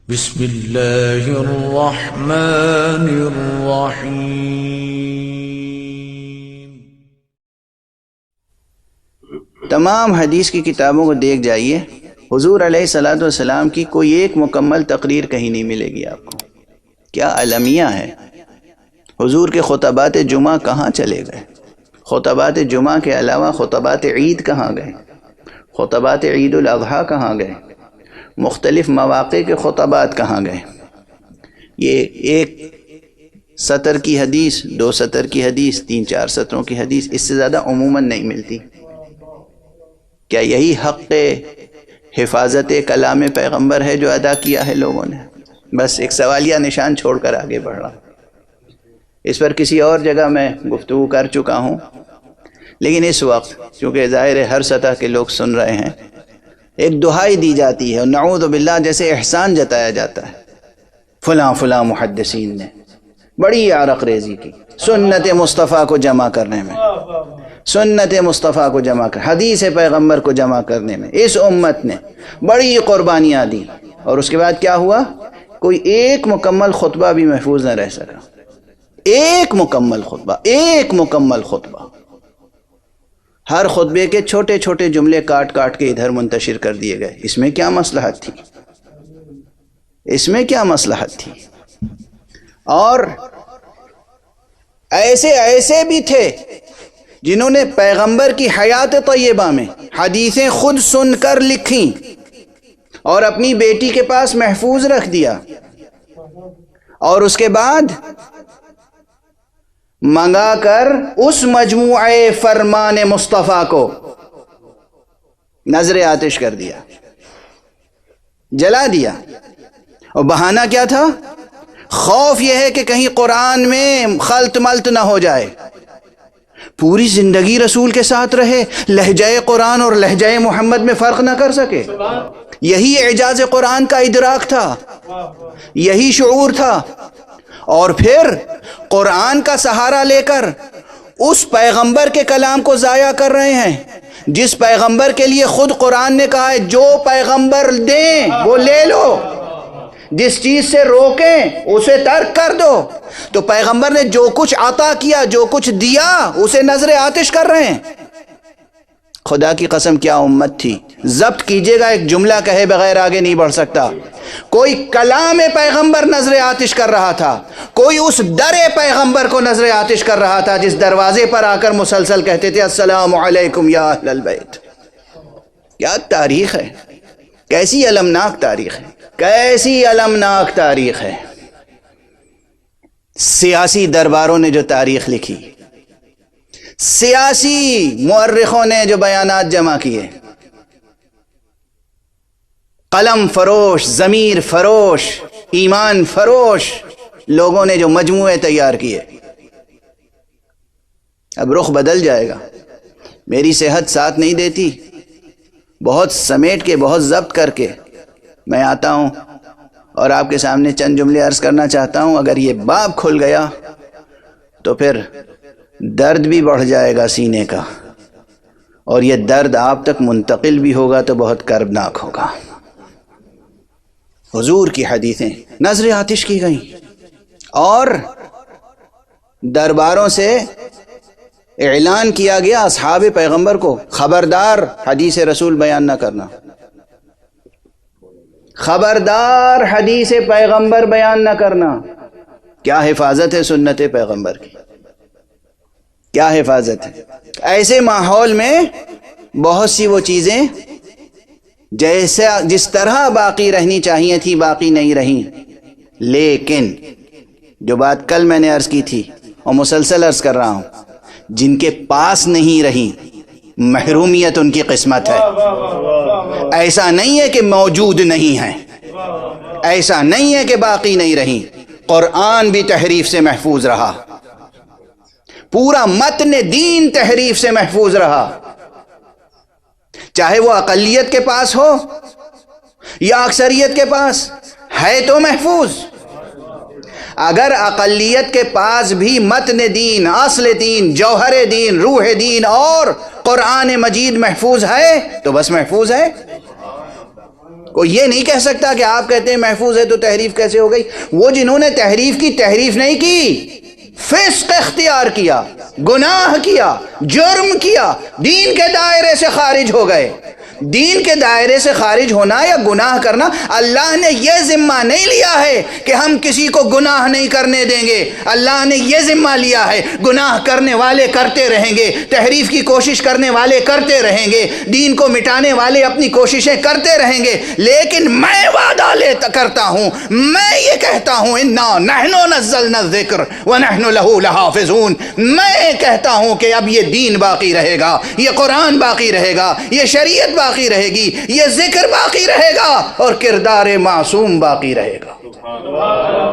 بسم اللہ الرحمن الرحیم۔ تمام حدیث کی کتابوں کو دیکھ جائیے، حضور علیہ الصلوۃ والسلام کی کوئی ایک مکمل تقریر کہیں نہیں ملے گی آپ کو۔ کیا المیہ ہے! حضور کے خطبات جمعہ کہاں چلے گئے؟ خطبات جمعہ کے علاوہ خطبات عید کہاں گئے؟ خطبات عید الاضحیٰ کہاں گئے؟ مختلف مواقع کے خطبات کہاں گئے؟ یہ ایک سطر کی حدیث، 2 سطر کی حدیث، 3-4 سطروں کی حدیث، اس سے زیادہ عموماً نہیں ملتی۔ کیا یہی حق حفاظت کلام پیغمبر ہے جو ادا کیا ہے لوگوں نے؟ بس ایک سوالیہ نشان چھوڑ کر آگے بڑھ رہا ہوں۔ اس پر کسی اور جگہ میں گفتگو کر چکا ہوں، لیکن اس وقت چونکہ ظاہر ہے ہر سطح کے لوگ سن رہے ہیں، ایک دہائی دی جاتی ہے اور نعوذ باللہ جیسے احسان جتایا جاتا ہے، فلاں فلاں محدثین نے بڑی عرق ریزی کی سنت مصطفیٰ کو جمع کرنے میں، سنت مصطفیٰ کو جمع کر، حدیث پیغمبر کو جمع کرنے میں اس امت نے بڑی قربانیاں دی، اور اس کے بعد کیا ہوا؟ کوئی ایک مکمل خطبہ بھی محفوظ نہ رہ سکا۔ ایک مکمل خطبہ، ہر خطبے کے چھوٹے چھوٹے جملے کاٹ کاٹ کے ادھر منتشر کر دیے گئے۔ اس میں کیا مصلحت تھی؟ اس میں کیا مصلحت تھی؟ اور ایسے بھی تھے جنہوں نے پیغمبر کی حیات طیبہ میں حدیثیں خود سن کر لکھیں اور اپنی بیٹی کے پاس محفوظ رکھ دیا، اور اس کے بعد منگا کر اس مجموعہ فرمان مصطفیٰ کو نظر آتش کر دیا، جلا دیا۔ اور بہانہ کیا تھا؟ خوف یہ ہے کہ کہیں قرآن میں خلط ملط نہ ہو جائے۔ پوری زندگی رسول کے ساتھ رہے، لہجہ قرآن اور لہجہ محمد میں فرق نہ کر سکے۔ یہی اعجاز قرآن کا ادراک تھا، یہی شعور تھا۔ اور پھر قرآن کا سہارا لے کر اس پیغمبر کے کلام کو ضائع کر رہے ہیں جس پیغمبر کے لیے خود قرآن نے کہا ہے جو پیغمبر دیں وہ لے لو، جس چیز سے روکیں اسے ترک کر دو۔ تو پیغمبر نے جو کچھ عطا کیا، جو کچھ دیا، اسے نظر آتش کر رہے ہیں۔ خدا کی قسم کیا امت تھی! ضبط کیجئے گا، ایک جملہ کہے بغیر آگے نہیں بڑھ سکتا۔ کوئی کلام پیغمبر نظر آتش کر رہا تھا، کوئی اس در پیغمبر کو نظر آتش کر رہا تھا جس دروازے پر آ کر مسلسل کہتے تھے السلام علیکم یا اہل البیت۔ کیا تاریخ ہے! کیسی المناک تاریخ ہے! کیسی المناک تاریخ ہے! سیاسی درباروں نے جو تاریخ لکھی، سیاسی مورخوں نے جو بیانات جمع کیے، قلم فروش، ضمیر فروش، ایمان فروش لوگوں نے جو مجموعے تیار کیے، اب رخ بدل جائے گا۔ میری صحت ساتھ نہیں دیتی، بہت سمیٹ کے، بہت ضبط کر کے میں آتا ہوں اور آپ کے سامنے چند جملے عرض کرنا چاہتا ہوں۔ اگر یہ باب کھل گیا تو پھر درد بھی بڑھ جائے گا سینے کا، اور یہ درد آپ تک منتقل بھی ہوگا تو بہت کربناک ہوگا۔ حضور کی حدیثیں نظر آتش کی گئیں، اور درباروں سے اعلان کیا گیا اصحاب پیغمبر کو، خبردار حدیث رسول بیان نہ کرنا، خبردار حدیث پیغمبر بیان نہ کرنا۔ کیا حفاظت ہے سنت پیغمبر کی! کیا حفاظت ہے! ایسے ماحول میں بہت سی وہ چیزیں جس طرح باقی رہنی چاہیے تھی باقی نہیں رہیں، لیکن جو بات کل میں نے عرض کی تھی اور مسلسل عرض کر رہا ہوں، جن کے پاس نہیں رہیں محرومیت ان کی قسمت ہے۔ ایسا نہیں ہے کہ موجود نہیں ہیں، ایسا نہیں ہے کہ باقی نہیں رہیں۔ قرآن بھی تحریف سے محفوظ رہا، پورا متن دین تحریف سے محفوظ رہا، چاہے وہ اقلیت کے پاس ہو یا اکثریت کے پاس، ہے تو محفوظ۔ اگر اقلیت کے پاس بھی متن دین، اصل دین، جوہر دین، روح دین اور قرآن مجید محفوظ ہے تو بس محفوظ ہے۔ کوئی یہ نہیں کہہ سکتا کہ آپ کہتے ہیں محفوظ ہے تو تحریف کیسے ہو گئی؟ وہ جنہوں نے تحریف کی، تحریف نہیں کی، فسق اختیار کیا، گناہ کیا، جرم کیا، دین کے دائرے سے خارج ہو گئے۔ دین کے دائرے سے خارج ہونا یا گناہ کرنا، اللہ نے یہ ذمہ نہیں لیا ہے کہ ہم کسی کو گناہ نہیں کرنے دیں گے۔ اللہ نے یہ ذمہ لیا ہے گناہ کرنے والے کرتے رہیں گے، تحریف کی کوشش کرنے والے کرتے رہیں گے، دین کو مٹانے والے اپنی کوششیں کرتے رہیں گے، لیکن میں وعدہ کرتا ہوں، میں یہ کہتا ہوں انا نحن نزلنا الذکر ونحن له لحافظون، میں کہتا ہوں کہ اب یہ دین باقی رہے گا، یہ قرآن باقی رہے گا، یہ شریعت باقی رہے گی، یہ ذکر باقی رہے گا، اور کردار معصوم باقی رہے گا۔